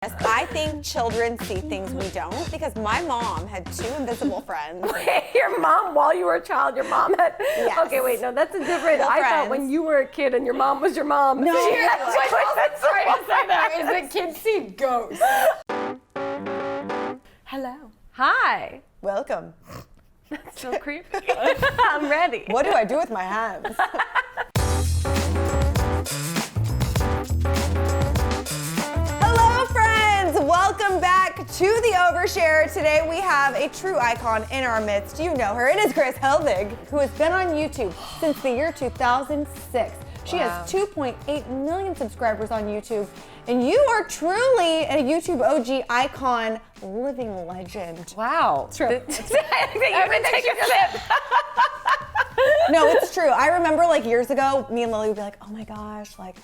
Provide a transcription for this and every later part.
I think children see things we don't because my mom had two invisible friends. Wait, your mom, while you were a child, your mom had... Yes. Okay, wait, no, that's a different... I thought when you were a kid and your mom was your mom. No. That's what I was trying to say there, is that kids see ghosts. Hello. Hi. Welcome. That's so creepy. I'm ready. What do I do with my hands? Hello, friends. Welcome back to the Overshare. Today we have a true icon in our midst. You know her. It is Helbig, who has been on YouTube since the year 2006. She has 2.8 million subscribers on YouTube, and you are truly a YouTube OG icon, living legend. Wow. True. Everything take a sip. No, it's true. I remember like years ago, me and Lily would be like, oh my gosh, like,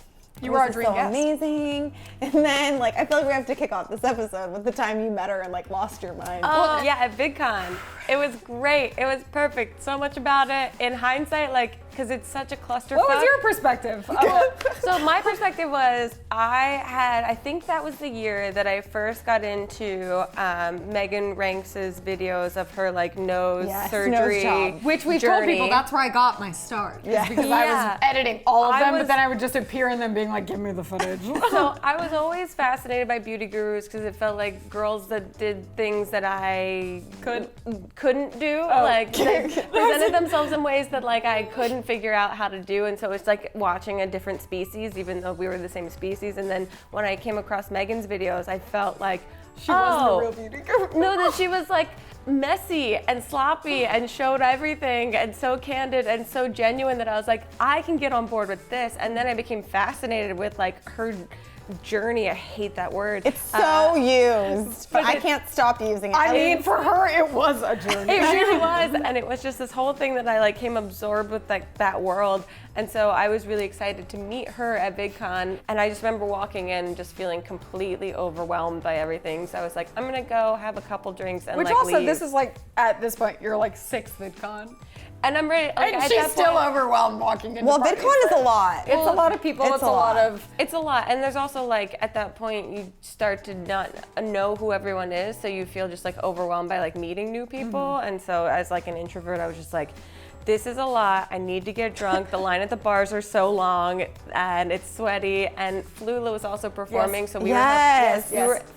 You were our this is dream so guest. amazing. And then like, I feel like we have to kick off this episode with the time you met her and like lost your mind. Oh, yeah, at VidCon. It was great. It was perfect. So much about it. In hindsight, like, because it's such a clusterfuck. What was your perspective? So my perspective was, I think that was the year that I first got into Megan Ranks' videos of her like nose Yes, surgery. nose job. Which we journey. told people that's where I got my start. is Yeah. Because I Yeah. was editing all of I them, was- but then I would just appear in them being like, give me the footage. So I was always fascinated by beauty gurus because it felt like girls that did things that I couldn't do. Like they presented themselves in ways that like I couldn't figure out how to do, and so it's like watching a different species, even though we were the same species. And then when I came across Megan's videos, I felt like She wasn't a real beauty guru. No, that she was like messy and sloppy and showed everything and so candid and so genuine that I was like, I can get on board with this. And then I became fascinated with like her journey. I hate that word. It's so used, but I can't stop using it. I mean, for her, it was a journey. It really was, and it was just this whole thing that I like came absorbed with like that world, and so I was really excited to meet her at VidCon, and I just remember walking in just feeling completely overwhelmed by everything. So I was like, I'm gonna go have a couple drinks and Which like also, leave. this is like, at this point, you're like 6th VidCon. And I'm ready. Like, And at she's that still point, overwhelmed walking into well, parties. VidCon is a lot. It's a lot of people, it's it's a a lot lot. of... It's a lot, and there's also like at that point you start to not know who everyone is, so you feel just like overwhelmed by like meeting new people. And so as like an introvert, I was just like, this is a lot. I need to get drunk. The line at the bars are so long, and it's sweaty. And Flula was also performing, so we Yes.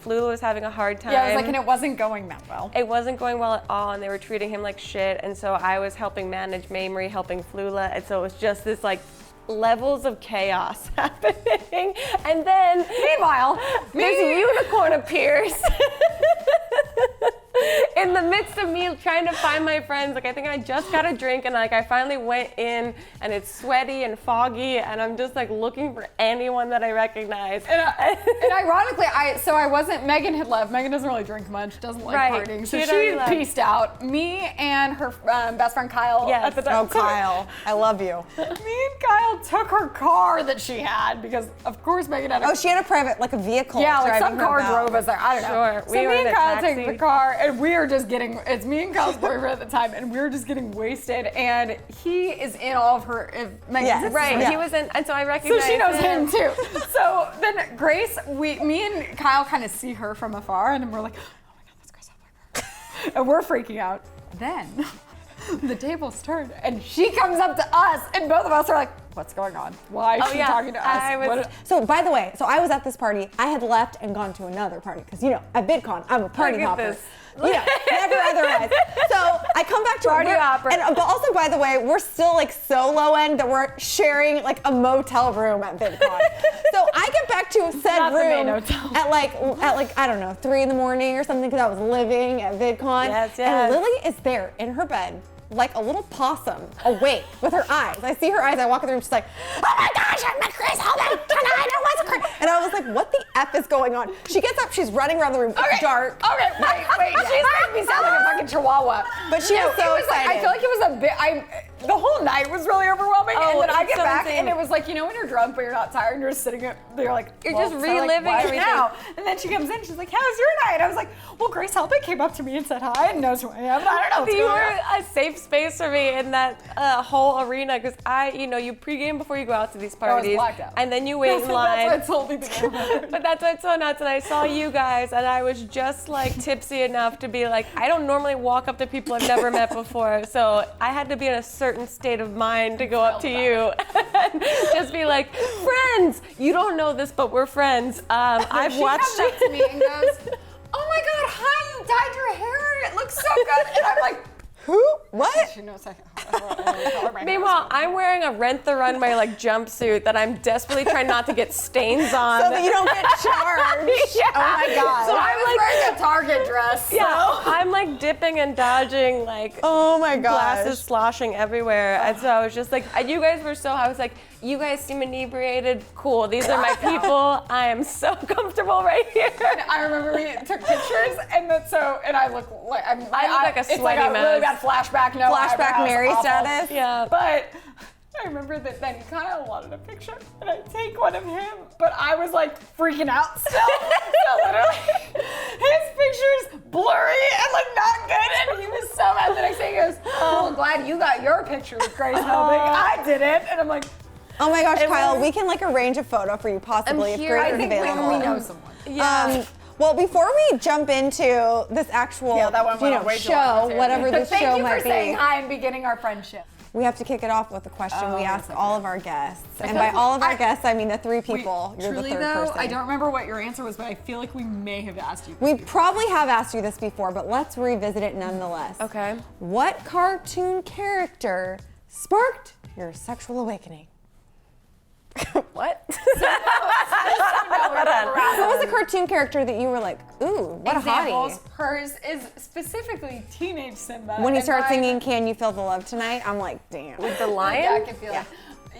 Flula was having a hard time. Yeah, I was like, and it wasn't going that well. It wasn't going well at all, and they were treating him like shit. And so I was helping manage Mamrie, helping Flula, and so it was just this like levels of chaos happening. And then Meanwhile, this unicorn appears in the midst of me trying to find my friends. Like I think I just got a drink, and like I finally went in, and it's sweaty and foggy, and I'm just like looking for anyone that I recognize. And ironically, Megan had left. Megan doesn't really drink much, doesn't like Right. partying. She So had she already left. pieced out. Me and her best friend Kyle Yes. at the time. Oh, Kyle, I love you. Me and Kyle took her car that she had because, of course, Megan had a Oh, she had a private, like a vehicle. yeah, like driving some her car about. drove us there. I don't know. Sure. So We were me in and a Kyle taxi. take the car, and we are just getting. It's me and Kyle's boyfriend at the time, and we were just getting wasted. And he is in all of her. Megan's Yes. sisters. Right, Yeah. he was in, and so I So recognized she knows him too. So then Grace, me and Kyle kind of see her from afar, and then we're like, oh my God, that's Grace Helbig. And we're freaking out. Then the tables turn, and she comes up to us, and both of us are like, what's going on? Why is Oh, she yeah. talking to us? I was- What- So, by the way, I was at this party. I had left and gone to another party because, you know, at VidCon, I'm a party Look at hopper. this. You know, never otherwise. So I come back to Party hopper. And but also, by the way, we're still like so low end that we're sharing like a motel room at VidCon. So I get back to said Not the main room hotel. at like I don't know 3 in the morning or something because I was living at VidCon. Yes, yes. And Lily is there in her bed, like a little possum, awake with her eyes. I see her eyes. I walk in the room. She's like, "Oh my gosh, I'm at Grace Helbig tonight. It was crazy." And I was like, "What the f is going on?" She gets up. She's running around the room. It's dark. Okay, wait. She's making me sound like a fucking chihuahua. But she was so it was like, I excited. feel like it was a bit. the whole night was really overwhelming. Oh, and then I it's get so back insane. and it was like, you know when you're drunk but you're not tired and you're just sitting there, you're like, You're well, just so like, reliving why everything. now? And then she comes in, she's like, how's your night? I was like, well, Grace Helbig came up to me and said hi and knows who I am. I don't know what's You going were on. a safe space for me in that whole arena because you pregame before you go out to these parties, blacked out. and then you wait in line. That's what told me to go. But that's what's so nuts. And I saw you guys, and I was just like tipsy enough to be like, I don't normally walk up to people I've never met before, so I had to be in a certain state of mind to go up to you and just be like, friends. You don't know this, but we're friends. I've watched She comes up to me and goes, oh my God, hi, you dyed your hair. It looks so good. And I'm like, Who? What? she knows I Meanwhile, I'm wearing a Rent the Runway jumpsuit that I'm desperately trying not to get stains on. So that you don't get charged. Yeah. Oh my God. So I I'm was like, wearing a Target dress. yeah, I'm like dipping and dodging, like Oh my gosh. glasses sloshing everywhere. And so I was just like, you guys were so, I was like, you guys seem inebriated. Cool, these are my people. I am so comfortable right here. And I remember we took pictures, and I look like I look like a it's like sweaty a really mess. bad flashback, no Flashback eyebrows, Mary awful. status. Yeah. But I remember that then Kyle wanted a picture, and I take one of him, but I was like freaking out still. So literally, his picture's blurry and like not good, and he was so mad. The next day he goes, "Oh, I'm glad you got your picture with Grace Helbig. I didn't," and I'm like, Oh my gosh, It Kyle, was- we can like arrange a photo for you possibly if here. Grace I is think available. we know someone. Yeah. Well, before we jump into this actual That one went on way too long, show, too. whatever this Thank show you might for saying be, hi and beginning our friendship. we have to kick it off with a question we ask okay. all of our guests. And by all of our guests, I mean the three people. You're Truly the third though, person. I don't remember what your answer was, but I feel like we may have asked you. We probably have asked you this before, but let's revisit it nonetheless. Okay. What cartoon character sparked your sexual awakening? What? What was a cartoon character that you were like, ooh, what a hottie? Examples. Hers is specifically teenage Simba. When he and starts mine- singing "Can You Feel the Love Tonight," I'm like, damn. The Yeah, I lion? can feel it.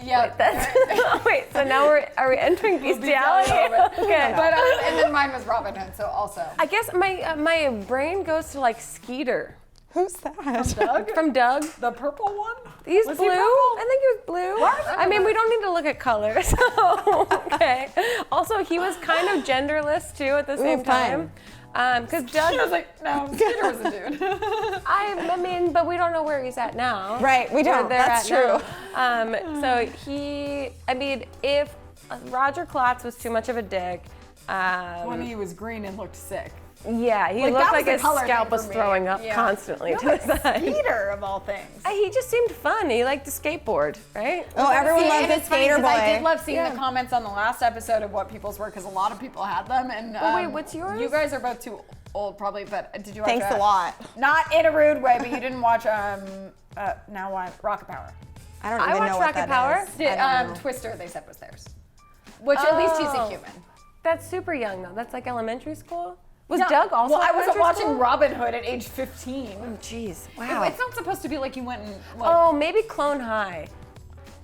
Yeah. Wait, so now are we entering bestiality? Okay. But and then mine was Robin Hood, so also. I guess my brain goes to like Skeeter Who's that? Doug? from Doug. The purple one? He's Was blue. he purple? I think he was blue. I mean, we don't need to look at color, so okay. Also, he was kind of genderless too at the same fun. time. Because Doug, She was like, no, Skeeter was a dude. I mean, but we don't know where he's at now. Right, we don't. Where they're That's at true. now. So I mean, if Roger Klotz was too much of a dick, When he was green and looked sick. yeah, he Like, looked that was like the his color scalp thing was for me. throwing up Yeah. constantly to Like the side. Skeeter of all things. He just seemed fun. He liked to skateboard, right? Oh, everyone See, loves and the it's funny skater 'cause boy. I did love seeing Yeah. the comments on the last episode of what people's were, because a lot of people had them. And wait, what's yours? You guys are both too old, probably, but did you watch? Thanks a lot. Not in a rude way, but you didn't watch now what? Rocket Power. I don't I even watched know what Rocket that Power. is. Did, I don't know. Twister, they said was theirs. Which at least he's a Oh. human. That's super young though. That's like elementary school. Was No, Doug also? Well, I wasn't elementary watching school? Robin Hood at age 15. Oh, jeez. Wow. It's not supposed to be like you went and like. Oh, maybe Clone High.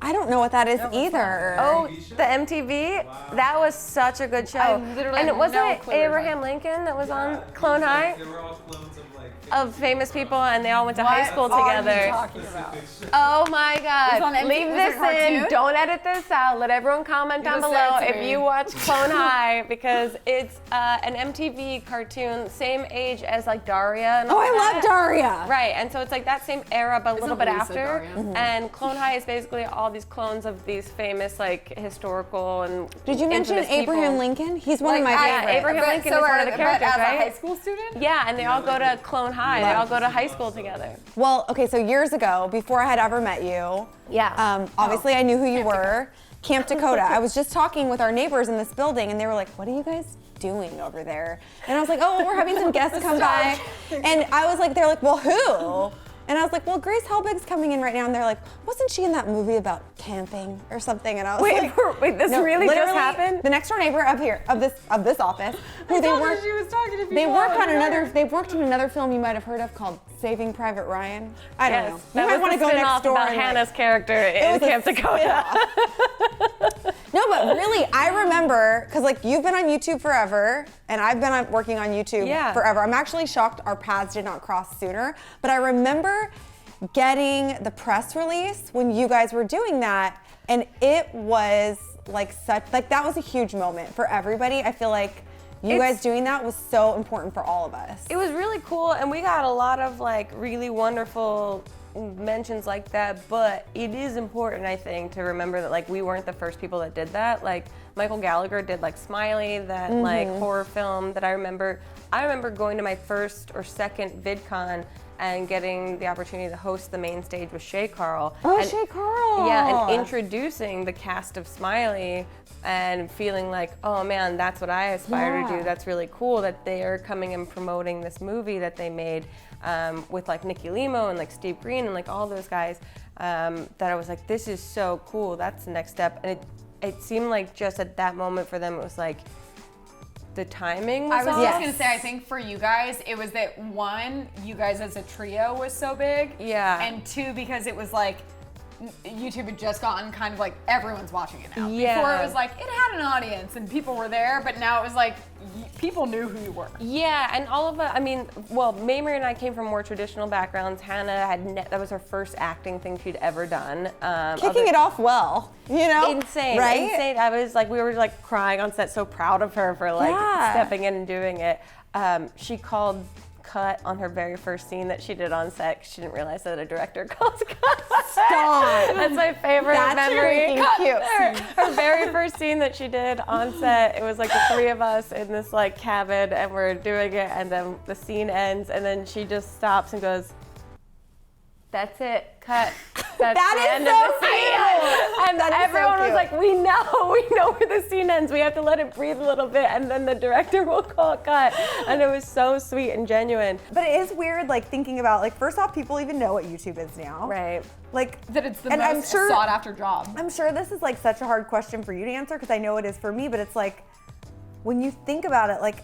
I don't know what that is either. Oh, the MTV? That was such a good show. I literally and have it wasn't no it clue what you're Abraham Lincoln that was on Clone High They were all clones of like of famous people, and they all went to What high school are you together. talking about? Oh my It was on God! MTV? Leave Was it this a cartoon? in. Don't edit this out. Let everyone comment down just say below it to if me. you watch Clone High, because it's an MTV cartoon, same age as like Daria. And Oh, all I that. love Daria. Right, and so it's like that same era, but a little bit Lisa after. Daria? And Clone High is basically all these clones of these famous, like, historical and Did you mention infamous Abraham people. Lincoln? He's one of my yeah, favorites. Abraham Lincoln is one of the characters, but as right? a high school student? Yeah, and they all go to Clone High. They all go to high school together. Well, okay, so years ago, before I had ever met you, Yeah. obviously I knew who you were. Camp Dakota. I was just talking with our neighbors in this building, and they were like, "What are you guys doing over there?" And I was like, "Oh, we're having some guests come by." And I was like, "They're like, well, who?" And I was like, "Well, Grace Helbig's coming in right now." And they're like, "Wasn't she in that movie about camping or something?" And I was like, Wait, this really just literally, happened? The next door neighbor up here of this office, who they told her worked. she was talking to people They worked on over another. there. They worked in another film you might have heard of called Saving Private Ryan. I don't know. That You might was want to the go next spin-off door about and, like, Hannah's character in was a Camp Dakota. No, but really, I remember, because like you've been on YouTube forever, and I've been working on YouTube Yeah. forever. I'm actually shocked our paths did not cross sooner, but I remember getting the press release when you guys were doing that, and it was like that was a huge moment for everybody. I feel like you guys doing that was so important for all of us. It was really cool, and we got a lot of like really wonderful mentions like that, but it is important, I think, to remember that like we weren't the first people that did that. Like Michael Gallagher did like Smiley, that like horror film that I remember going to my first or second VidCon and getting the opportunity to host the main stage with Shay Carl. Oh, Shay Carl! Yeah, and introducing the cast of Smiley and feeling like, oh man, that's what I aspire to do. That's really cool that they are coming and promoting this movie that they made with like Nikki Limo and like Steve Green and like all those guys, that I was like, this is so cool. That's the next step. And it seemed like just at that moment for them, it was like, the timing was I was off. just gonna say, I think for you guys, it was that one, you guys as a trio was so big. Yeah. And two, because it was like, YouTube had just gotten kind of like everyone's watching it now. Yeah. Before it was like, it had an audience and people were there, but now it was like, people knew who you were. Yeah, and all of it, I mean, well, Mamrie and I came from more traditional backgrounds. Hannah that was her first acting thing she'd ever done. Kicking it off well, you know? Insane, right? Insane. I was like, we were like crying on set, so proud of her for like stepping in and doing it. She called cut on her very first scene that she did on set 'cause she didn't realize that a director calls cut. Stop. That's my favorite memory. Cute. Her very first scene that she did on set, it was like the three of us in this like cabin and we're doing it, and then the scene ends and then she just stops and goes, that's it, cut. That's That the is end so of the scene. cute. And That is so everyone was cute. like, we know where the scene ends. We have to let it breathe a little bit and then the director will call cut. And it was so sweet and genuine. But it is weird, like thinking about, like, first off, people even know what YouTube is now. Right. Like, That it's the and most sought after job. I'm sure this is like such a hard question for you to answer because I know it is for me, but it's like, when you think about it, like,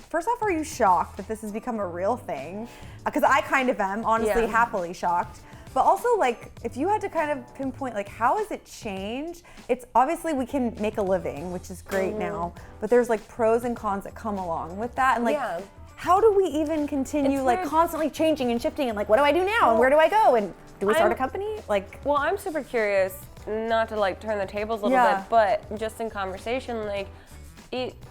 first off, are you shocked that this has become a real thing? Because I kind of am, honestly, happily shocked. But also, like, if you had to kind of pinpoint, like, how has it changed? It's obviously we can make a living, which is great now, but there's like pros and cons that come along with that. And like, how do we even continue It's like weird. constantly changing and shifting and like, what do I do now? And where do I go? And do we start a company? Like, Well, I'm super curious, not to like turn the tables a little bit, but just in conversation, like,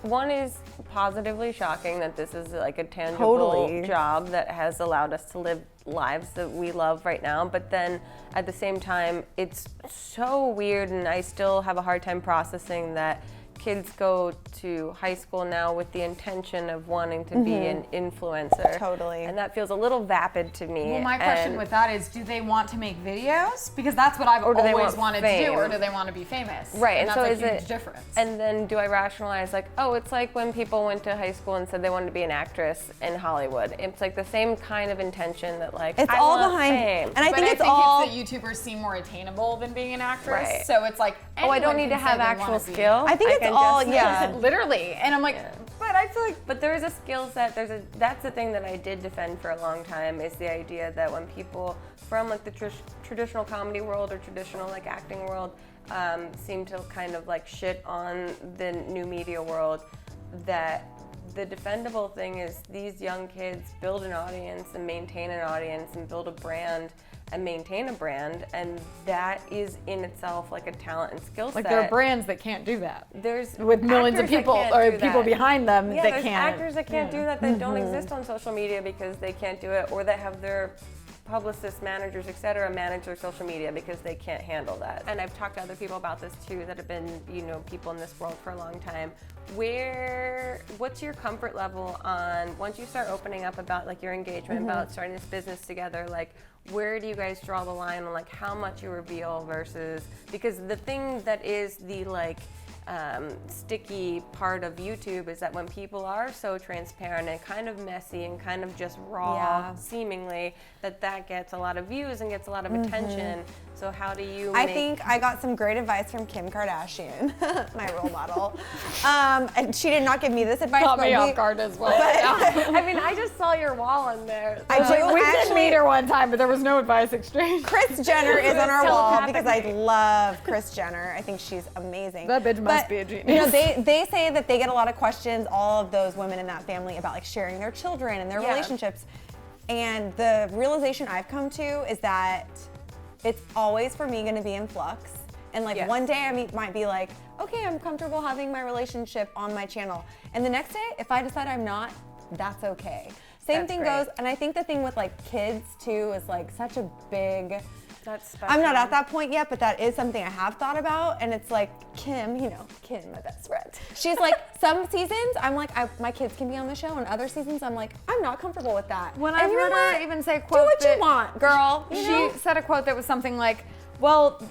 one is positively shocking that this is like a tangible job that has allowed us to live lives that we love right now. But then at the same time, it's so weird, and I still have a hard time processing that kids go to high school now with the intention of wanting to be an influencer. Totally. And that feels a little vapid to me. Well, my question with that is, do they want to make videos? Because that's what I've do they always want wanted to do, fame? or do they want to be famous? Right, and and so that's is a huge it difference. And then do I rationalize like, oh, it's like when people went to high school and said they wanted to be an actress in Hollywood. It's like the same kind of intention that like it's I all want behind, fame. and I but think it's all. that YouTubers seem more attainable than being an actress. Right. So it's like, Oh, I don't anyone need to can say have they actual wanna be. skill. I think it's can all, just- Literally, and I'm like, but I feel like But there is a skill set. That's the thing that I did defend for a long time, is the idea that when people from like the traditional comedy world or traditional like acting world seem to kind of like shit on the new media world, that the defendable thing is these young kids build an audience and maintain an audience and build a brand and maintain a brand, and that is in itself like a talent and skill set. like there are brands that can't do that. There's With millions of actors that people can't or do people that. behind them Yeah, that there's can't. actors that can't do that, that don't exist on social media because they can't do it, or that have their publicists, managers, etc., manage their social media because they can't handle that. And I've talked to other people about this too that have been, you know, people in this world for a long time. What's your comfort level on, once you start opening up about like your engagement, about starting this business together, like where do you guys draw the line on like how much you reveal versus, because the thing that is the like sticky part of YouTube is that when people are so transparent and kind of messy and kind of just raw, seemingly, that gets a lot of views and gets a lot of attention. So how do you I think I got some great advice from Kim Kardashian, my role model. And she did not give me this advice. Caught but me we- off guard as well. I mean, I just saw your wall on there. I do We did actually. meet her one time, but there was no advice exchange. Kris Jenner is on our wall because I Telepathically. love Kris Jenner. I think she's amazing. That bitch must But, be a genius. You know, they say that they get a lot of questions, all of those women in that family, about like sharing their children and their relationships. And the realization I've come to is that it's always for me gonna be in flux. And like one day I might be like, okay, I'm comfortable having my relationship on my channel. And the next day, if I decide I'm not, that's okay. Same thing goes, and I think the thing with like kids too is like such a big, That's special. I'm not at that point yet, but that is something I have thought about. And it's like Kim, Kim, my best friend. She's like, some seasons I'm like, my kids can be on the show, and other seasons I'm like, I'm not comfortable with that. When I heard her even say a quote, do what you want, girl. She said a quote that was something like, well,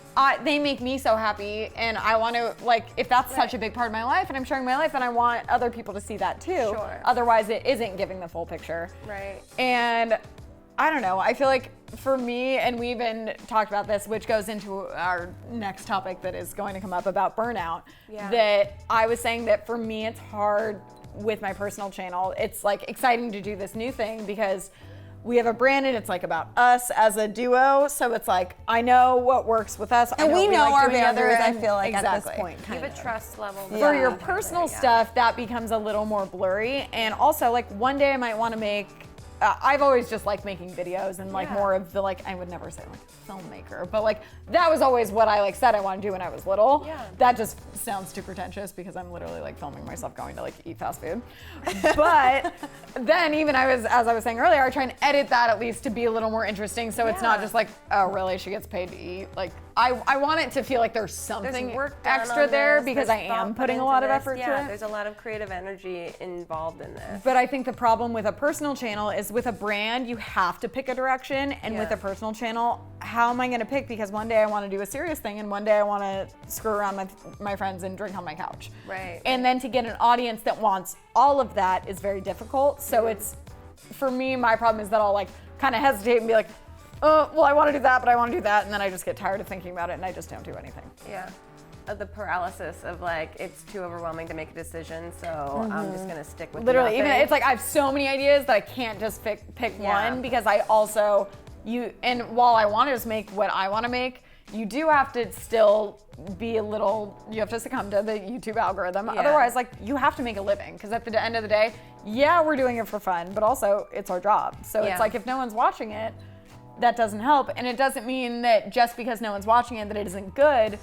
they make me so happy, and I want to, like, if that's such a big part of my life and I'm sharing my life, then I want other people to see that too. Sure. Otherwise, it isn't giving the full picture. Right. And I don't know, I feel like for me, and we even talked about this, which goes into our next topic that is going to come up about burnout, that I was saying that for me, it's hard with my personal channel. It's like exciting to do this new thing because we have a brand and it's like about us as a duo. So it's like, I know what works with us. And we know our boundaries, I and feel like exactly. at this point. You have a trust level. For your personal stuff, that becomes a little more blurry. And also like one day I might want to make, I've always just liked making videos and like more of the like, I would never say like filmmaker, but like that was always what I like said I wanted to do when I was little. Yeah. That just sounds too pretentious because I'm literally like filming myself going to like eat fast food. But then even as I was saying earlier, I try and edit that at least to be a little more interesting. So it's not just like, oh really, she gets paid to eat. Like I want it to feel like there's something extra there because I am putting a lot of effort to it. There's a lot of creative energy involved in this. But I think the problem with a personal channel is with a brand, you have to pick a direction. And with a personal channel, how am I going to pick? Because one day I want to do a serious thing and one day I want to screw around with my friends and drink on my couch. Right. And then to get an audience that wants all of that is very difficult. So it's, for me, my problem is that I'll like kind of hesitate and be like, oh, well, I want to do that, but I want to do that. And then I just get tired of thinking about it and I just don't do anything. Yeah. The paralysis of like, it's too overwhelming to make a decision, so I'm just gonna stick with literally, nothing. even it's like I have so many ideas that I can't just pick one because I also, and while I want to just make what I want to make, you do have to still be a little, you have to succumb to the YouTube algorithm. Otherwise, like you have to make a living because at the end of the day, we're doing it for fun, but also it's our job. So it's like if no one's watching it, that doesn't help. And it doesn't mean that just because no one's watching it that it isn't good,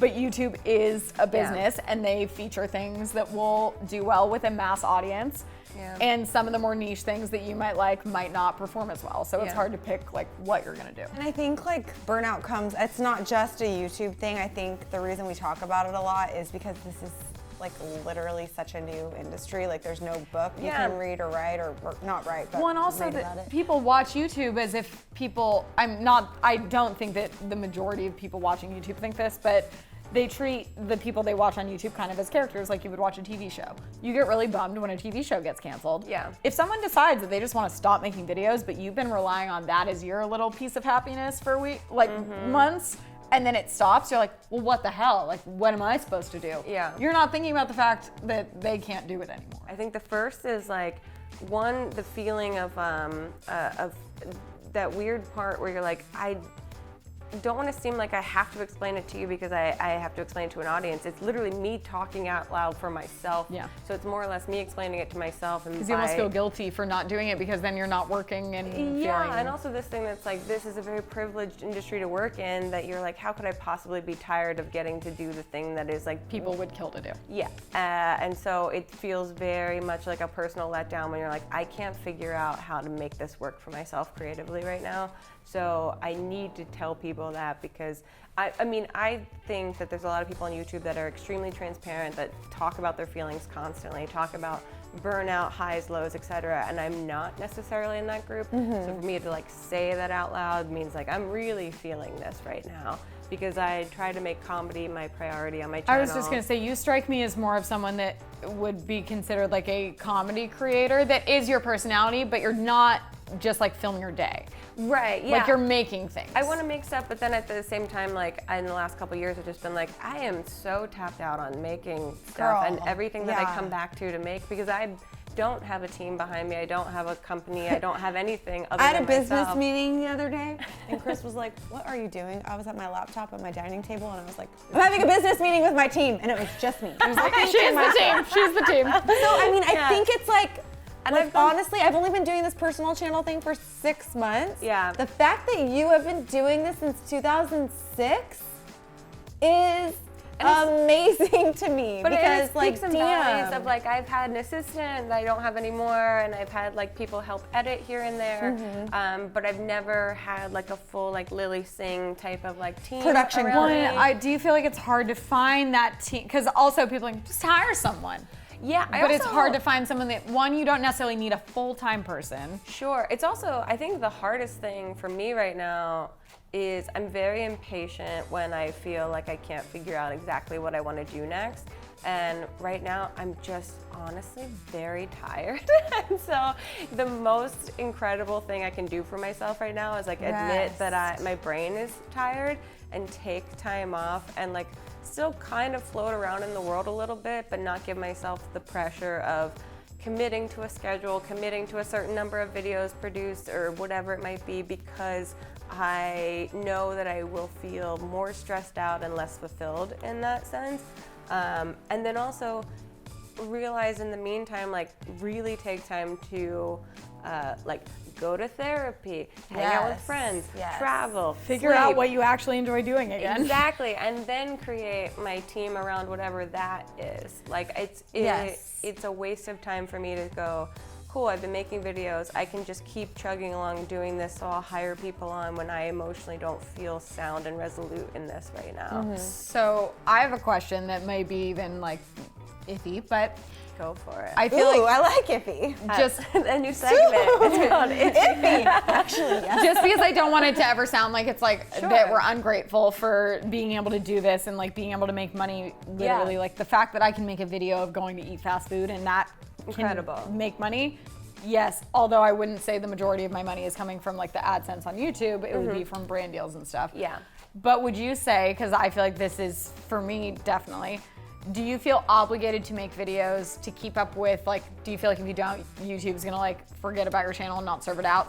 but YouTube is a business and they feature things that will do well with a mass audience. And some of the more niche things that you might like might not perform as well. So it's hard to pick like what you're gonna do. And I think like burnout comes, it's not just a YouTube thing. I think the reason we talk about it a lot is because this is like literally such a new industry. Like there's no book you can read or write or not write, but well, and also read about that it. people watch YouTube as if people, I don't think that the majority of people watching YouTube think this, but they treat the people they watch on YouTube kind of as characters like you would watch a TV show. You get really bummed when a TV show gets canceled. Yeah. If someone decides that they just want to stop making videos, but you've been relying on that as your little piece of happiness for a week, like months, and then it stops, you're like, well, what the hell? Like, what am I supposed to do? Yeah. You're not thinking about the fact that they can't do it anymore. I think the first is like, one, the feeling of that weird part where you're like, I don't want to seem like I have to explain it to you because I have to explain it to an audience. It's literally me talking out loud for myself. Yeah. So it's more or less me explaining it to myself. And Because you almost feel guilty for not doing it because then you're not working and feeling. And also this thing that's like, this is a very privileged industry to work in that you're like, how could I possibly be tired of getting to do the thing that is like people would kill to do. Yeah, and so it feels very much like a personal letdown when you're like, I can't figure out how to make this work for myself creatively right now. So I need to tell people that because I think that there's a lot of people on YouTube that are extremely transparent, that talk about their feelings constantly, talk about burnout, highs, lows, etc. And I'm not necessarily in that group. So for me to like say that out loud means like I'm really feeling this right now. Because I try to make comedy my priority on my channel. I was just gonna say, you strike me as more of someone that would be considered like a comedy creator that is your personality, but you're not just like filming your day. Right, yeah. Like you're making things. I want to make stuff, but then at the same time, like in the last couple of years, I've just been like, I am so tapped out on making stuff and everything that I come back to make because I don't have a team behind me. I don't have a company. I don't have anything other than I had a business myself. meeting the other day, and Chris was like, what are you doing? I was at my laptop at my dining table, and I was like, I'm having a business meeting with my team, and it was just me. I was like, She's the team. She's the team. So, I mean, I think it's like, And honestly, I've only been doing this personal channel thing for 6 months. Yeah. The fact that you have been doing this since 2006 is amazing to me. But because it like, peaks and valleys of like, I've had an assistant that I don't have anymore, and I've had like people help edit here and there. But I've never had like a full like Lily Singh type of like team. Production around me. Do you feel like it's hard to find that team? Because also people are like, just hire someone. Yeah, But it's hard to find someone that, one, you don't necessarily need a full-time person. Sure. It's also, I think the hardest thing for me right now is I'm very impatient when I feel like I can't figure out exactly what I want to do next. And right now, I'm just honestly very tired. And so the most incredible thing I can do for myself right now is like admit that my brain is tired and take time off and like still kind of float around in the world a little bit, but not give myself the pressure of committing to a schedule, committing to a certain number of videos produced or whatever it might be, because I know that I will feel more stressed out and less fulfilled in that sense. And then also realize in the meantime, like really take time to like go to therapy, hang out with friends, travel, Figure out what you actually enjoy doing again. Exactly, and then create my team around whatever that is. Like it's a waste of time for me to go, cool, I've been making videos, I can just keep chugging along doing this, so I'll hire people on when I emotionally don't feel sound and resolute in this right now. So I have a question that may be even like iffy, but Go for it. I feel like I like iffy. just a new segment. It's called Iffy, actually, yes. just because I don't want it to ever sound like it's like that we're ungrateful for being able to do this and like being able to make money. Literally, like the fact that I can make a video of going to eat fast food and that Incredible. can make money. Yes, although I wouldn't say the majority of my money is coming from like the AdSense on YouTube, it would be from brand deals and stuff. Yeah. But would you say, because I feel like this is for me definitely, do you feel obligated to make videos to keep up with, like, do you feel like if you don't, YouTube's gonna like forget about your channel and not serve it out,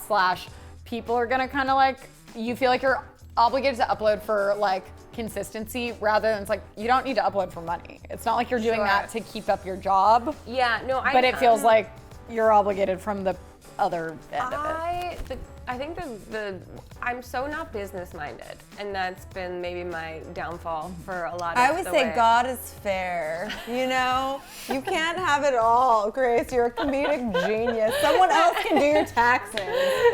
/ people are gonna kind of like, you feel like you're obligated to upload for like consistency rather than it's like, you don't need to upload for money. It's not like you're doing that to keep up your job. Yeah, no, But it feels like you're obligated from the other end of it. I think I'm so not business minded, and that's been maybe my downfall for a lot of I always say God is fair, you know? You can't have it all, Grace. You're a comedic genius. Someone else can do your taxes.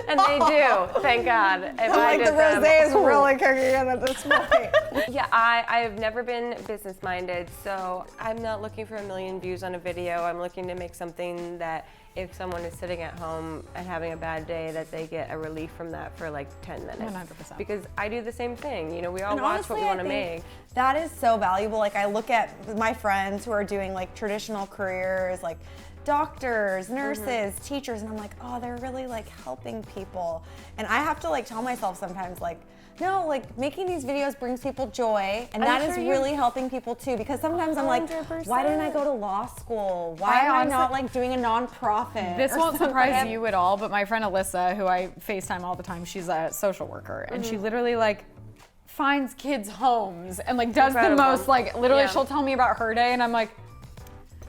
And they do, thank God. If I Like did the them, rosé is really kicking in at this point. Yeah, I have never been business minded, so I'm not looking for 1 million views on a video. I'm looking to make something that if someone is sitting at home and having a bad day, that they get a relief from that for like 10 minutes. 100%. Because I do the same thing. You know, we all And watch honestly, what we want to I think make. That is so valuable. Like I look at my friends who are doing like traditional careers, like doctors, nurses, teachers, and I'm like, oh, they're really like helping people. And I have to like tell myself sometimes like, no, like making these videos brings people joy, and that is really helping people too. Because sometimes I'm like, 100%. why didn't I go to law school? Why am I not like doing a nonprofit? This or won't something? surprise you at all, but my friend Alyssa, who I FaceTime all the time, she's a social worker, and she literally like finds kids homes and like does the most, like literally she'll tell me about her day, and I'm like,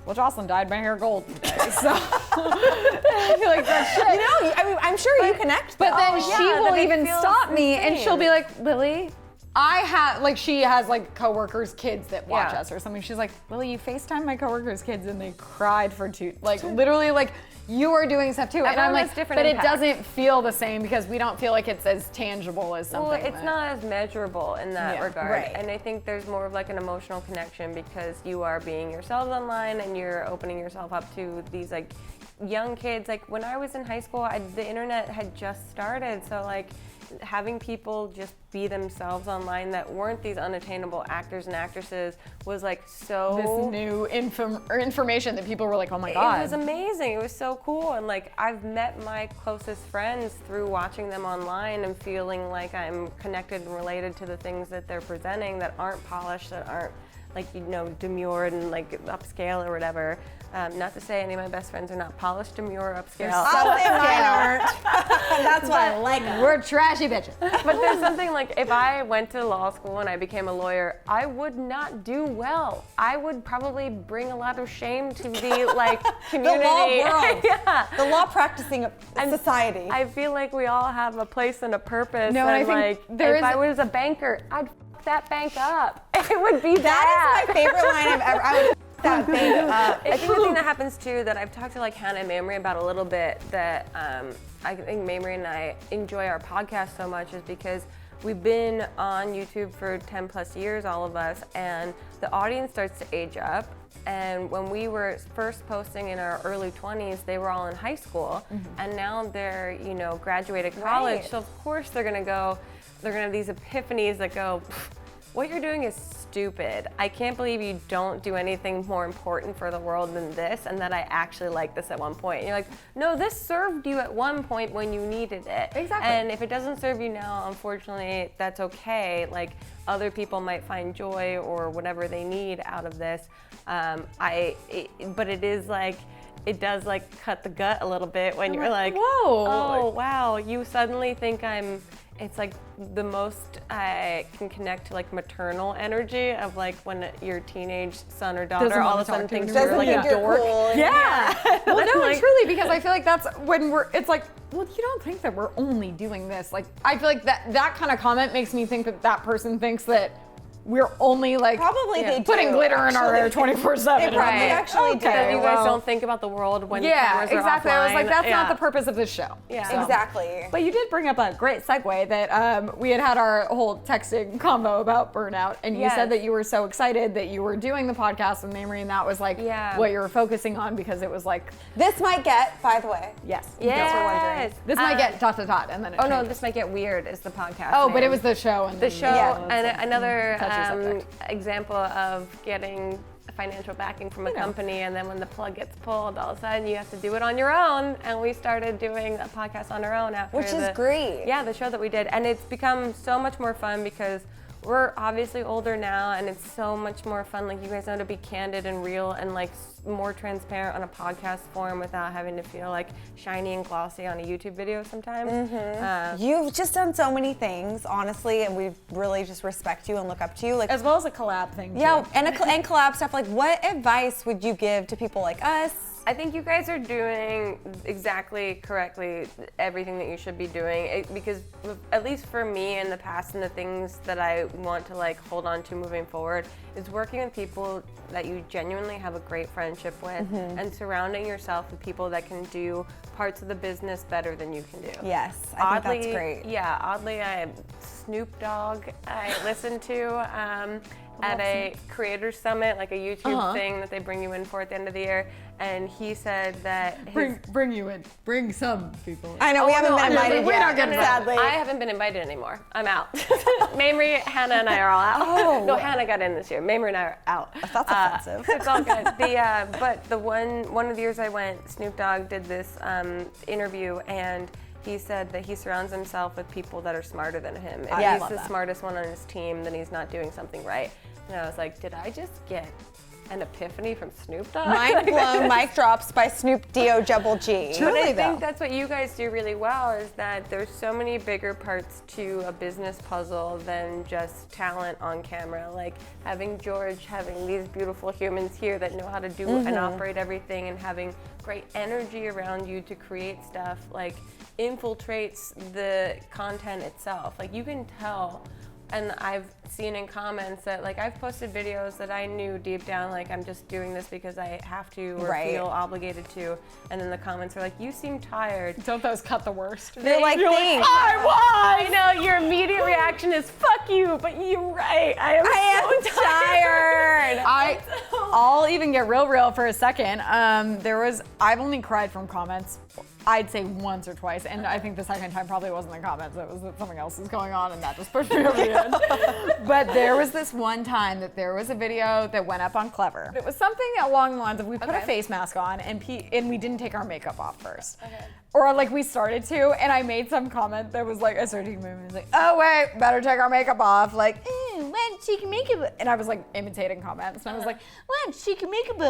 well, Jocelyn dyed my hair gold today, so I feel like that's shit. You know, I mean, I'm sure you connect. But then yeah, she will that it even feels stop me and insane. she'll be like, Lily, I have, like she has like coworkers' kids that watch Yeah. us or something. She's like, Lily, you FaceTime my coworkers' kids and they cried for like literally like you are doing stuff too. And I'm Everyone like, has different but impact. it doesn't feel the same because we don't feel like it's as tangible as something. Well, it's not as measurable in that Yeah, regard. right. And I think there's more of like an emotional connection because you are being yourselves online and you're opening yourself up to these like young kids. Like when I was in high school, the internet had just started. So like having people just be themselves online that weren't these unattainable actors and actresses was like so this new information that people were like, oh my God. It was amazing. It was so cool. And like I've met my closest friends through watching them online and feeling like I'm connected and related to the things that they're presenting that aren't polished, that aren't like, you know, demure and like upscale or whatever. Not to say any of my best friends are not polished, demure, upscale. I'll say mine aren't. That's why I like them. We're trashy bitches. But there's something like, if I went to law school and I became a lawyer, I would not do well. I would probably bring a lot of shame to the like community. The law world. Yeah. The law practicing society. I feel like we all have a place and a purpose. No, and I think like, there if is- I was a banker, I'd f that bank up. It would be That is bad. my favorite line I've ever. I would that bank up. I think the thing that happens too, that I've talked to like Hannah and Mamrie about a little bit, that I think Mamrie and I enjoy our podcast so much, is because we've been on YouTube for 10 plus years, all of us, and the audience starts to age up. And when we were first posting in our early 20s, they were all in high school, and now they're, you know, graduated college. Right. So of course they're gonna have these epiphanies that go, what you're doing is stupid. I can't believe you don't do anything more important for the world than this, and that I actually like this at one point. And you're like, no, this served you at one point when you needed it. Exactly. And if it doesn't serve you now, unfortunately, that's okay. Like, other people might find joy or whatever they need out of this. But it is like, it does like cut the gut a little bit when you're like, whoa. oh wow, you suddenly think it's like the most I can connect to like maternal energy of like when your teenage son or daughter Doesn't all wanna of a sudden talk to you thinks anymore. you're Doesn't like think a you're dork. cool. Yeah. Well, That's no, like- truly, because I feel like that's when it's like, well, you don't think that we're only doing this. Like, I feel like that kind of comment makes me think that person thinks that we're only like Probably they do, putting glitter in our hair actually. 24/7. They probably Right. actually do. That you guys well- don't think about the world when Yeah, cameras are exactly. I was like, offline. that's Yeah. not the purpose of this show. Yeah. So. Exactly. But you did bring up a great segue that we had our whole texting combo about burnout, and you Yes. said that you were so excited that you were doing the podcast with Mamrie, and that was like Yeah. what you were focusing on, because it was like, This might get, by the way. yes, Yes. we're wondering. this might get ... and then it Oh no, changed. this might get weird is the podcast. Oh, but name. it was the show. And The then- show, yeah, and it's like, another touchy subject. example of getting financial backing from a know. company, and then when the plug gets pulled, all of a sudden you have to do it on your own. And we started doing a podcast on our own after Which is great. Yeah, the show that we did, and it's become so much more fun because we're obviously older now, and it's so much more fun. Like, you guys know, to be candid and real and like more transparent on a podcast form without having to feel like shiny and glossy on a YouTube video sometimes. You've just done so many things, honestly, and we really just respect you and look up to you. Like, as well as a collab thing. yeah, too. and and collab stuff. Like, what advice would you give to people like us? I think you guys are doing exactly correctly everything that you should be doing, because at least for me in the past, and the things that I want to like hold on to moving forward, is working with people that you genuinely have a great friendship with, and surrounding yourself with people that can do parts of the business better than you can do. Yes, I think that's great. Yeah, oddly, Snoop Dogg I listened to at a creator summit, like a YouTube thing that they bring you in for at the end of the year, and he said that Bring you in. Bring some people. I know we haven't been invited we're yet, not getting sadly. I haven't been invited anymore. I'm out. Mamrie, Hannah, and I are all out. Oh. No, Hannah got in this year. Mamrie and I are out. That's offensive. It's all good. But the one of the years I went, Snoop Dogg did this interview, and he said that he surrounds himself with people that are smarter than him. If I he's love the that. smartest one on his team, then he's not doing something right. And I was like, did I just get an epiphany from Snoop Dogg? Mind blown, mic drops by Snoop D-O double G. But I think that's what you guys do really well, is that there's so many bigger parts to a business puzzle than just talent on camera. Like having George, having these beautiful humans here that know how to do and operate everything, and having great energy around you to create stuff, like infiltrates the content itself. Like, you can tell. And I've seen in comments that, like, I've posted videos that I knew deep down, like, I'm just doing this because I have to or Right. feel obligated to. And then the comments are like, you seem tired. Don't those cut the worst? They're like, thanks. I know, your immediate reaction is, fuck you, but you're right. I am so tired. I'll even get real for a second. I've only cried from comments, I'd say once or twice, and I think the second time probably wasn't the comments, it was that something else was going on, and that just pushed me over the edge. But there was this one time that there was a video that went up on Clever. It was something along the lines of, we put a face mask on, and we didn't take our makeup off first. Okay. Or like we started to, and I made some comment that was like, I started taking a movie and was like, oh wait, better take our makeup off. Like, what Lance, she can make it. And I was like imitating comments. And I was like, Lance, she can make it.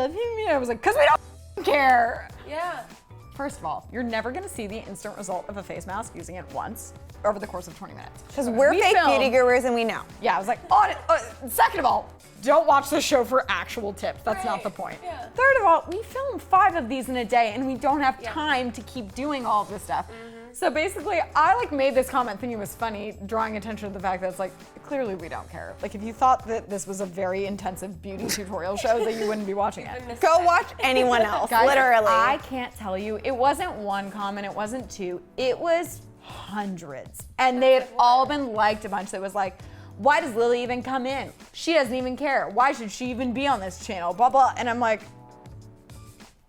I was like, because we don't care. Yeah. First of all, you're never gonna see the instant result of a face mask using it once over the course of 20 minutes. Because we're fake beauty gurus and we know. Yeah, I was like, second of all, don't watch the show for actual tips. That's not the point. Yeah. Third of all, we film 5 of these in a day and we don't have time to keep doing all of this stuff. So basically, I like made this comment thinking it was funny, drawing attention to the fact that it's like, clearly we don't care. Like if you thought that this was a very intensive beauty tutorial show, that you wouldn't be watching it. Go watch anyone else, Guys, literally. I can't tell you, it wasn't 1 comment, it wasn't 2, it was hundreds. And they had all been liked a bunch that was like, why does Lily even come in? She doesn't even care. Why should she even be on this channel? Blah, blah. And I'm like,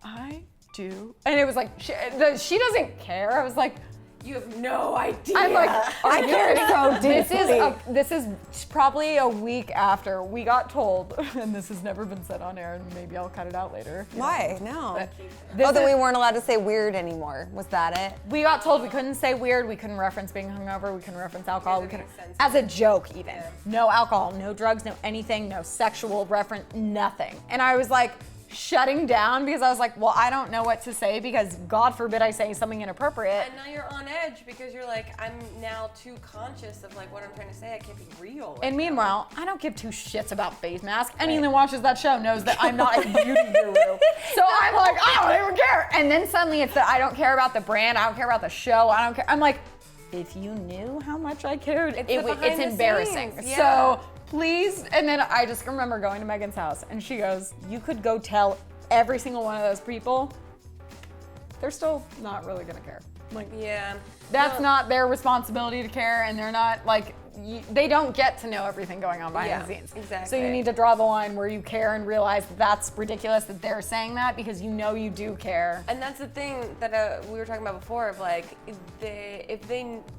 I do. And it was like, she doesn't care. I was like, You have no idea. I'm like, I care so deeply. this is probably a week after we got told, and this has never been said on air, and maybe I'll cut it out later. Why? No. This That is- we weren't allowed to say weird anymore. Was that it? We got told we couldn't say weird, we couldn't reference being hungover, we couldn't reference alcohol, we couldn't, makes sense. as a joke even. No alcohol, no drugs, no anything, no sexual reference, nothing. And I was like, shutting down because I was like, well, I don't know what to say because God forbid I say something inappropriate. And now you're on edge because you're like, I'm now too conscious of like what I'm trying to say. I can't be real. Right And meanwhile, I don't give 2 shits about face masks. Anyone that watches that show knows that I'm not a beauty guru. So I'm like, I don't even care. And then suddenly it's that I don't care about the brand, I don't care about the show, I don't care. I'm like, if you knew how much I cared, It's it's embarrassing. scenes, yeah. So please, and then I just remember going to Megan's house and she goes, you could go tell every single one of those people, they're still not really gonna care. Like, Yeah. that's not their responsibility to care, and they're not like, they don't get to know everything going on behind the scenes. exactly. So you need to draw the line where you care and realize that that's ridiculous that they're saying that because you know you do care. And that's the thing that we were talking about before of like,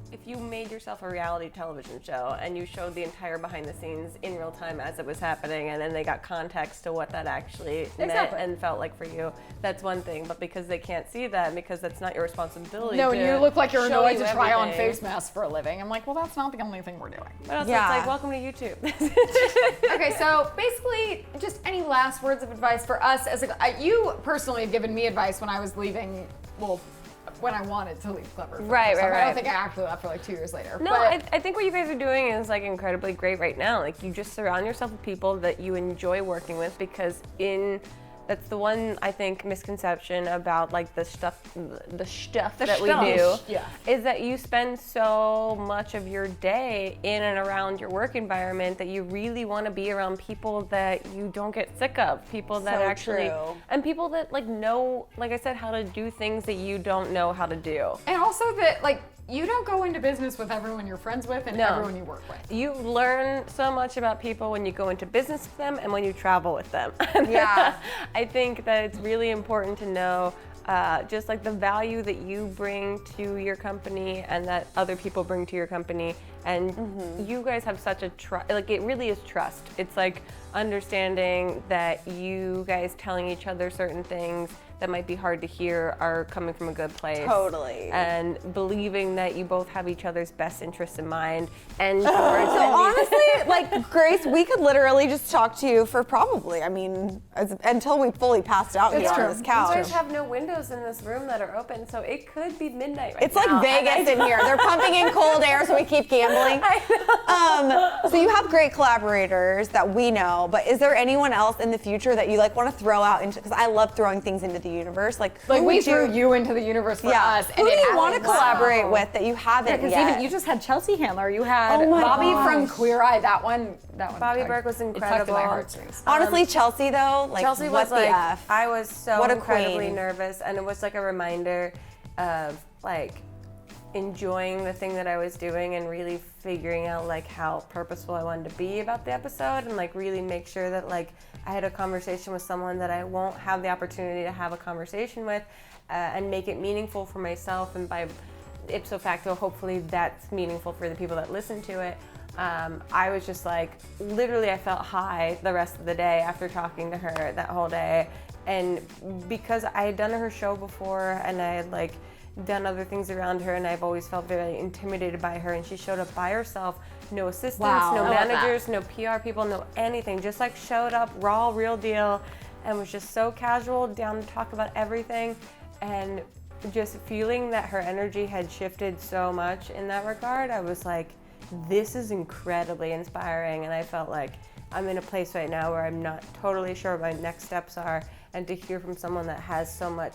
if you made yourself a reality television show and you showed the entire behind the scenes in real time as it was happening and then they got context to what that actually meant and felt like for you, that's one thing. But because they can't see that, because that's not your responsibility. No, and you look like you're show annoyed you to try on everything. face masks for a living. I'm like, well, that's not the only thing we're doing. But also Yeah. it's like, welcome to YouTube. Okay, so basically, just any last words of advice for us as you personally have given me advice when I was leaving, well, when I wanted to leave Clever. Right. I don't think I actually left for like 2 years later. No, but I think what you guys are doing is like incredibly great right now. Like you just surround yourself with people that you enjoy working with because that's the one I think misconception about like the stuff that we do is that you spend so much of your day in and around your work environment that you really want to be around people that you don't get sick of, people that So actually true. and people that like know, like I said, how to do things that you don't know how to do. and also that like you don't go into business with everyone you're friends with and No. everyone you work with. You learn so much about people when you go into business with them and when you travel with them. Yeah. I think that it's really important to know just like the value that you bring to your company and that other people bring to your company. And you guys have such a trust, like it really is trust. It's like understanding that you guys telling each other certain things that might be hard to hear are coming from a good place. Totally. And believing that you both have each other's best interests in mind. And So honestly, like Grace, we could literally just talk to you for probably, I mean, until we fully passed out here true. on this you couch. guys have no windows in this room that are open, so it could be midnight right It's now. like Vegas in here. They're pumping in cold air, so we keep gambling. So you have great collaborators that we know, but is there anyone else in the future that you like want to throw out into? Because I love throwing things into the universe. Like who Like we would threw you into the universe for us. Who do it you want to happened. collaborate with that you haven't Because yet? even you just had Chelsea Handler, you had Oh my Bobby gosh. from Queer Eye. That one. Bobby Burke was It tugged incredible. at my heartstrings. Honestly, Chelsea though, like Chelsea what was the like, F? I was so What a incredibly queen. nervous, and it was like a reminder of like enjoying the thing that I was doing and really figuring out like how purposeful I wanted to be about the episode and like really make sure that like I had a conversation with someone that I won't have the opportunity to have a conversation with and make it meaningful for myself, and by ipso facto hopefully that's meaningful for the people that listen to it. I was just like, literally I felt high the rest of the day after talking to her that whole day. And because I had done her show before and I had like done other things around her, and I've always felt very intimidated by her. And she showed up by herself, no assistants, no managers, no PR people, no anything. Just like showed up, raw, real deal, and was just so casual, down to talk about everything. And just feeling that her energy had shifted so much in that regard, I was like, this is incredibly inspiring. And I felt like I'm in a place right now where I'm not totally sure what my next steps are, and to hear from someone that has so much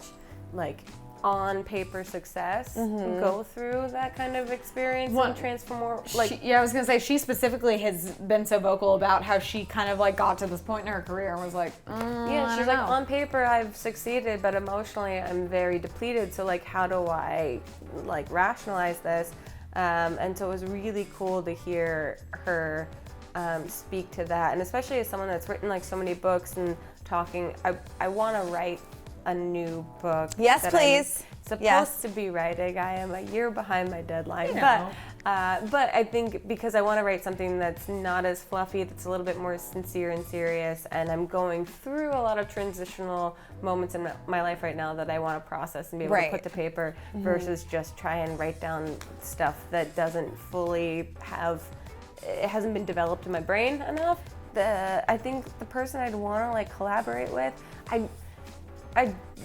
like on paper success go through that kind of experience and transform I was gonna say, she specifically has been so vocal about how she kind of like got to this point in her career and was like, she's like, on paper I've succeeded, but emotionally I'm very depleted, so like how do I like rationalize this? And so it was really cool to hear her speak to that, and especially as someone that's written like so many books and talking, I want to write a new book. Yes, that please. I'm supposed to be writing. I am a year behind my deadline, but I think because I want to write something that's not as fluffy, that's a little bit more sincere and serious, and I'm going through a lot of transitional moments in my life right now that I want to process and be able to put to paper versus just try and write down stuff that doesn't fully have, it hasn't been developed in my brain enough. I think the person I'd want to like collaborate with,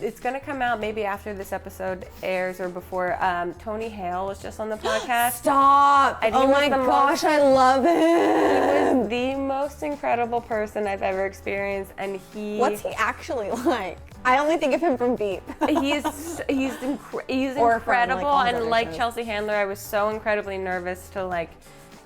it's gonna come out maybe after this episode airs or before. Tony Hale was just on the podcast. Stop! And Oh my gosh, I love him! He was the most incredible person I've ever experienced, and What's he actually like? I only think of him from Veep. He's incredible, and like Chelsea Handler, I was so incredibly nervous to like,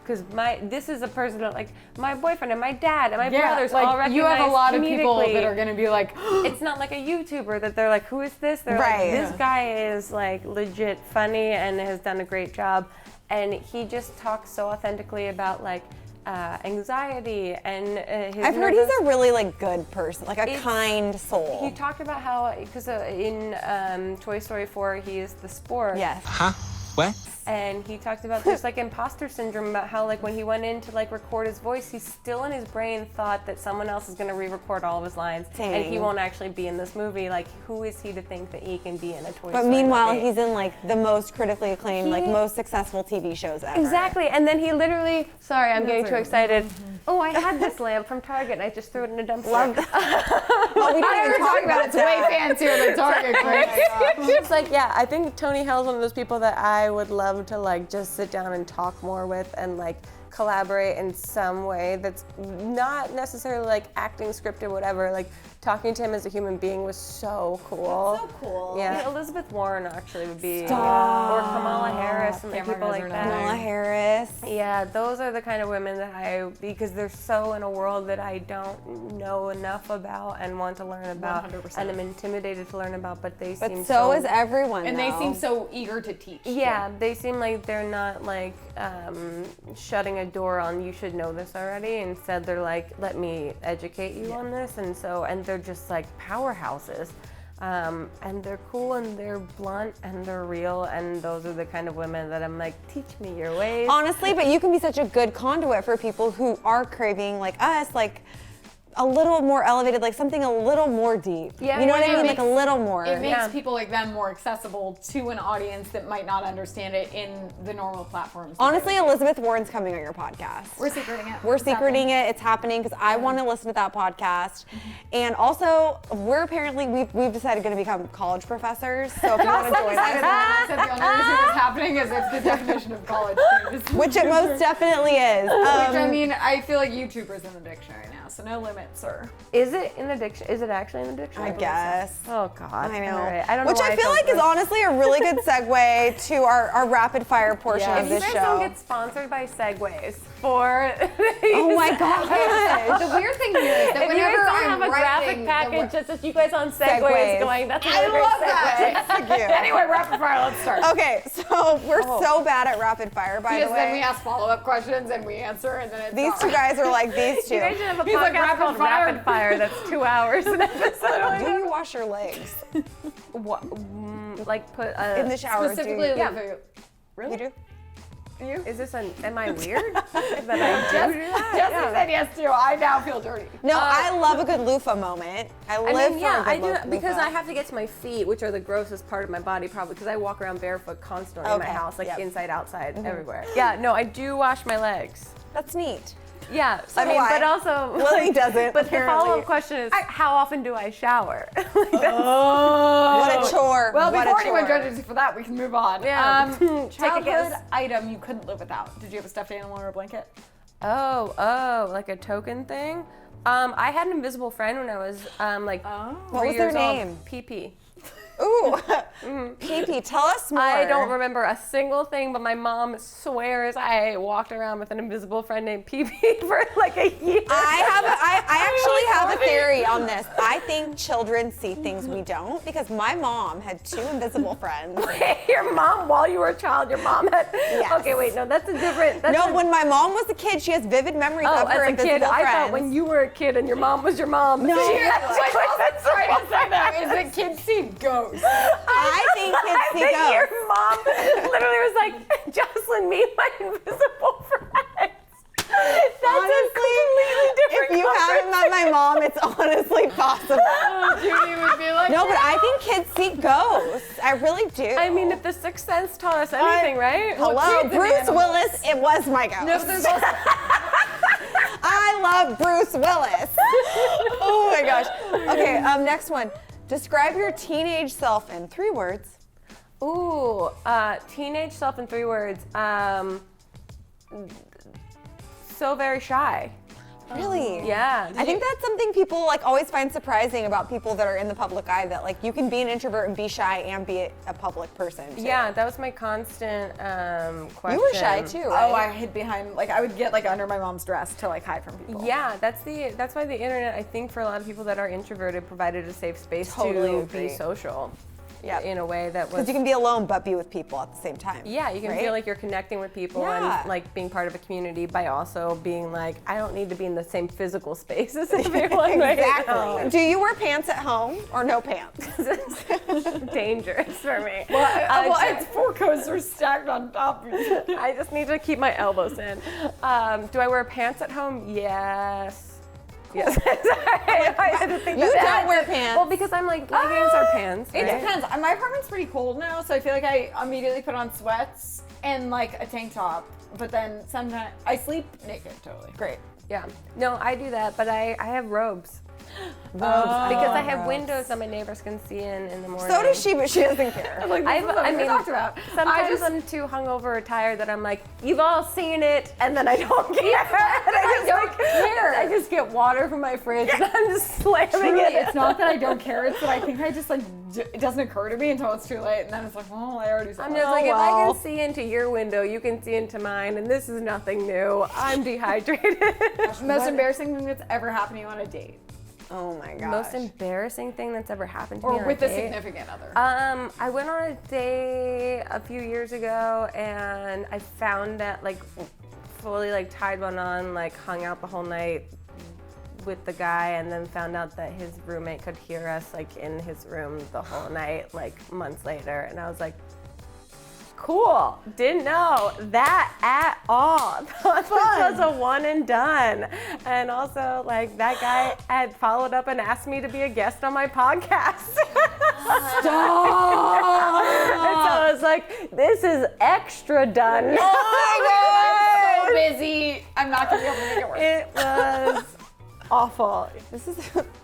because this is a person that like my boyfriend and my dad and my brothers all recognize. You have a lot of people that are gonna be like, it's not like a YouTuber that they're like, who is this? They're like, this guy is like legit funny and has done a great job, and he just talks so authentically about like anxiety and his I've heard he's a really like good person, like a kind soul. He talked about how, because in Toy Story 4 he is the Spork. Yes. Huh? What? And he talked about this like imposter syndrome, about how like when he went in to like record his voice, he still in his brain thought that someone else is gonna re-record all of his lines, and he won't actually be in this movie. Like, who is he to think that he can be in a Toy Story But meanwhile, movie? he's in like the most critically acclaimed, like most successful TV shows ever. Exactly, and then he literally, sorry, I'm getting too excited. Oh, I had this lamp from Target and I just threw it in a dumpster. Love that. Oh, we didn't even talk about it. It's way fancier than Target. It's like, yeah, I think Tony Hale's one of those people that I would love to like just sit down and talk more with and like collaborate in some way that's not necessarily like acting, scripted, whatever. Like talking to him as a human being was so cool. That's so cool. Yeah, Elizabeth Warren actually would be, Stop. or Kamala Harris and like people like that. Kamala Harris. Yeah, those are the kind of women that because they're so in a world that I don't know enough about and want to learn about, 100%. and I'm intimidated to learn about, but they seem so is everyone, And though. they seem so eager to teach. Yeah, they seem like they're not like shutting a door on, you should know this already. Instead, they're like, let me educate you on this. And they're just like powerhouses. And they're cool and they're blunt and they're real. And those are the kind of women that I'm like, teach me your ways. Honestly, but you can be such a good conduit for people who are craving, like us, like a little more elevated, like something a little more deep. Yeah, you know what I yeah, mean? it Like a little more. It makes people like them more accessible to an audience that might not understand it in the normal platforms. Honestly, Elizabeth Warren's coming on your podcast. We're secreting it. We're secreting it. It's happening because I want to listen to that podcast. And also, we're apparently, we've decided going to become college professors. So if you want to join us, I said the only reason it's happening is if the definition of college changes. which it most definitely is. Which I mean, I feel like YouTuber's in the dictionary now, so no limits or. Is it in the dictionary? Is it actually in the dictionary? I guess. Oh God. I know. All right. I don't know. Which why I feel felt like is like- honestly a really good segue to our rapid fire portion of If this you show. guys don't get sponsored by Segways for Oh my gosh. The weird thing here is that if you guys whenever don't I'm have a graphic writing package, it's just you guys on Segways. Segways going, that's a I really great love segue. that. Thank you. Anyway, rapid fire, let's start. Okay, so we're so bad at rapid fire, by Because the then we way. ask follow-up questions and we answer, and then it's These two guys are like these two. You guys should have a He's like, podcast rapid called fire. Rapid Fire that's 2 hours an episode. Do you wash your legs What, like put in the shower? specifically do you? leave it. You do? Is this am I weird that I do that? Jesse said yes too. I now feel dirty. No, I love a good loofah moment. I live for a good loofah. Because I have to get to my feet, which are the grossest part of my body, probably because I walk around barefoot constantly in my house, like inside, outside, everywhere. Yeah, no, I do wash my legs. That's neat. Yeah, so, I mean, but also Lily doesn't. But apparently. the follow-up question is, how often do I shower? What a chore. Well, what before a chore. anyone judges you for that, we can move on. Yeah. Take a Childhood guess. item you couldn't live without. Did you have a stuffed animal or a blanket? Oh, like a token thing? I had an invisible friend when I was like 3 What was their years name? old. PP. Ooh, PP, tell us more. I don't remember a single thing, but my mom swears I walked around with an invisible friend named PP for like a year. I actually have a theory on this. I think children see things we don't because my mom had 2 invisible friends. Your mom, while you were a child, your mom had. Yes. Okay, wait, no, that's a different. When my mom was a kid, she has vivid memories of her as a invisible kid, friends. I thought when you were a kid and your mom was your mom. No. That's trying to say that is that kids see ghosts. I think kids see think ghosts. your mom literally was like, Jocelyn, meet my invisible friends. That's Honestly, a completely different if you haven't met my mom, it's honestly possible. Judy would be like, No, but I think kids see ghosts. I really do. I mean, if the Sixth Sense taught us anything, right? Hello, kids and Bruce animals. Willis, it was my ghost. No, but there's also I love Bruce Willis. Oh my gosh. Okay, next one. Describe your teenage self in 3 words. Ooh, teenage self in 3 words. So very shy. Really? Yeah. I think that's something people like always find surprising about people that are in the public eye, that like you can be an introvert and be shy and be a public person too. Yeah, that was my constant question. You were shy too, right? Oh, I hid behind, like I would get like under my mom's dress to like hide from people. Yeah, that's why the internet, I think, for a lot of people that are introverted, provided a safe space Totally to agree. be social. Yeah. In a way that was. Because you can be alone but be with people at the same time. Yeah, you can right? feel like you're connecting with people Yeah. and like being part of a community by also being like, I don't need to be in the same physical space as everyone right Exactly. now. Do you wear pants at home or no pants? Dangerous for me. Well, it's 4 coasters stacked on top of each other. I just need to keep my elbows in. Do I wear pants at home? Yes. Yes. Sorry, I had to think You of that. don't wear pants. Well, because I'm like, leggings are pants. It right? depends. My apartment's pretty cold now, so I feel like I immediately put on sweats and like a tank top. But then sometimes I sleep naked totally. Great. Yeah. No, I do that, but I have robes. Robes. Because I have windows that my neighbors can see in the morning. So does she, but she doesn't care. Like, I mean, talked about. Sometimes I'm too hungover or tired that I'm like, you've all seen it, and then I don't care. I don't care. I just get water from my fridge and I'm just slamming Truly, it. it's not that I don't care, it's that I think I just like, it doesn't occur to me until it's too late, and then it's like, well, I already saw I'm it. just like, if I well. can see into your window, you can see into mine, and this is nothing new. I'm dehydrated. Most embarrassing thing that's ever happened to you on a date, Oh my gosh. Most embarrassing thing that's ever happened to me or on with a a date? significant other. I went on a date a few years ago, and I found that like fully like tied one on, like hung out the whole night with the guy, and then found out that his roommate could hear us like in his room the whole night, like months later, and I was like, cool, didn't know that at all. Thought this was a one and done. And also, like, that guy had followed up and asked me to be a guest on my podcast. Stop! And so I was like, this is extra done. Oh my god! So busy. I'm not gonna be able to make it work. It was awful. This is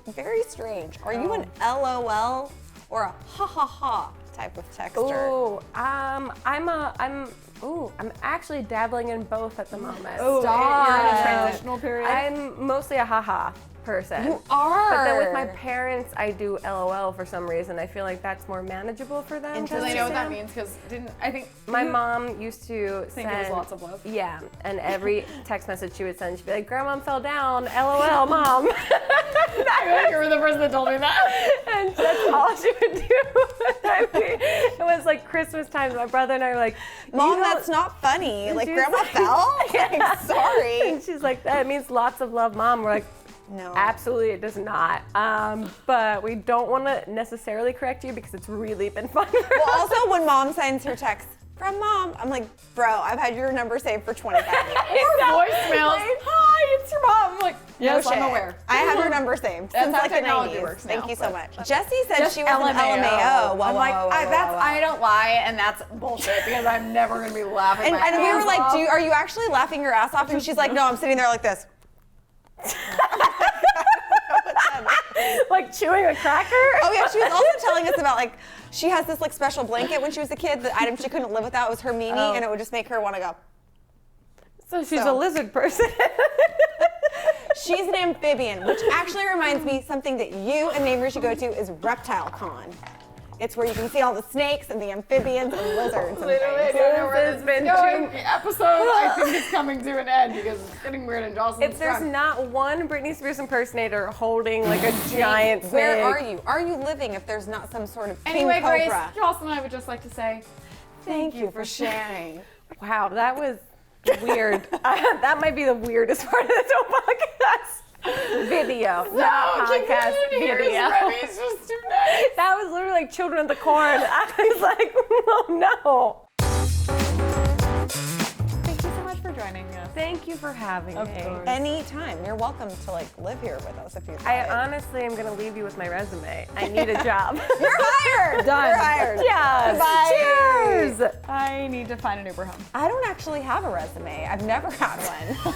very strange. Are you an LOL or a ha ha ha type of texter? Ooh, I'm actually dabbling in both at the moment. Stop. You're in a transitional period. I'm mostly a haha person. You are. But then with my parents, I do LOL for some reason. I feel like that's more manageable for them. Do they know what that means? Because I think My mom used to think send it was lots of love. Yeah, and every text message she would send, she'd be like, "Grandma fell down, LOL, Mom." I feel like you were the person that told me that. And that's all she would do. I mean, it was like Christmas time. My brother and I were like, Mom, "You know-" that's not funny. Like, She's grandma like- fell? Like, sorry. And she's like, "That means lots of love, Mom." We're like, No. absolutely, it does not. But we don't want to necessarily correct you because it's really been fun. Well, also, when mom sends her text, from mom. I'm like, bro, I've had your number saved for 25 years. Or voicemails. Hi, it's your mom. I'm like, yes, No I'm shit. aware. I have your number saved That's since how like the technology 90s. works Thank now, you so but- much. Jessie said Just she was an LMAO. Whoa, I'm like, whoa, whoa, I don't lie, and that's bullshit because I'm never gonna be laughing. my And we were ass like, off. are you actually laughing your ass off? And she's like, no, I'm sitting there like this. Like chewing a cracker? Oh yeah, she was also telling us about like she has this like special blanket when she was a kid. The item she couldn't live without was her meanie, and it would just make her want to go. So she's a lizard person. She's an amphibian, which actually reminds me something that you and Neighbor should go to is Reptile Con. It's where you can see all the snakes and the amphibians and lizards and Literally, I things. don't know where This this has is been going. too- The episode, I think, is coming to an end because it's getting weird and Dawson's If there's drunk. not one Britney Spears impersonator holding like a giant snake. Where are you? Are you living if there's not some sort of king Anyway, Grace, cobra? Dawson and I would just like to say Thank you for sharing. Wow, that was weird. That might be the weirdest part of this whole podcast. Video, not podcast video. It's just too nice. That was literally like Children of the Corn. I was like, oh no. Thank you so much for joining us. Thank you for having me. course. Anytime. You're welcome to like live here with us if you'd I like. honestly am gonna leave you with my resume. I need a job. You're hired. Done. You're hired. Yes. Bye. Cheers. I need to find an Uber home. I don't actually have a resume. I've never had one.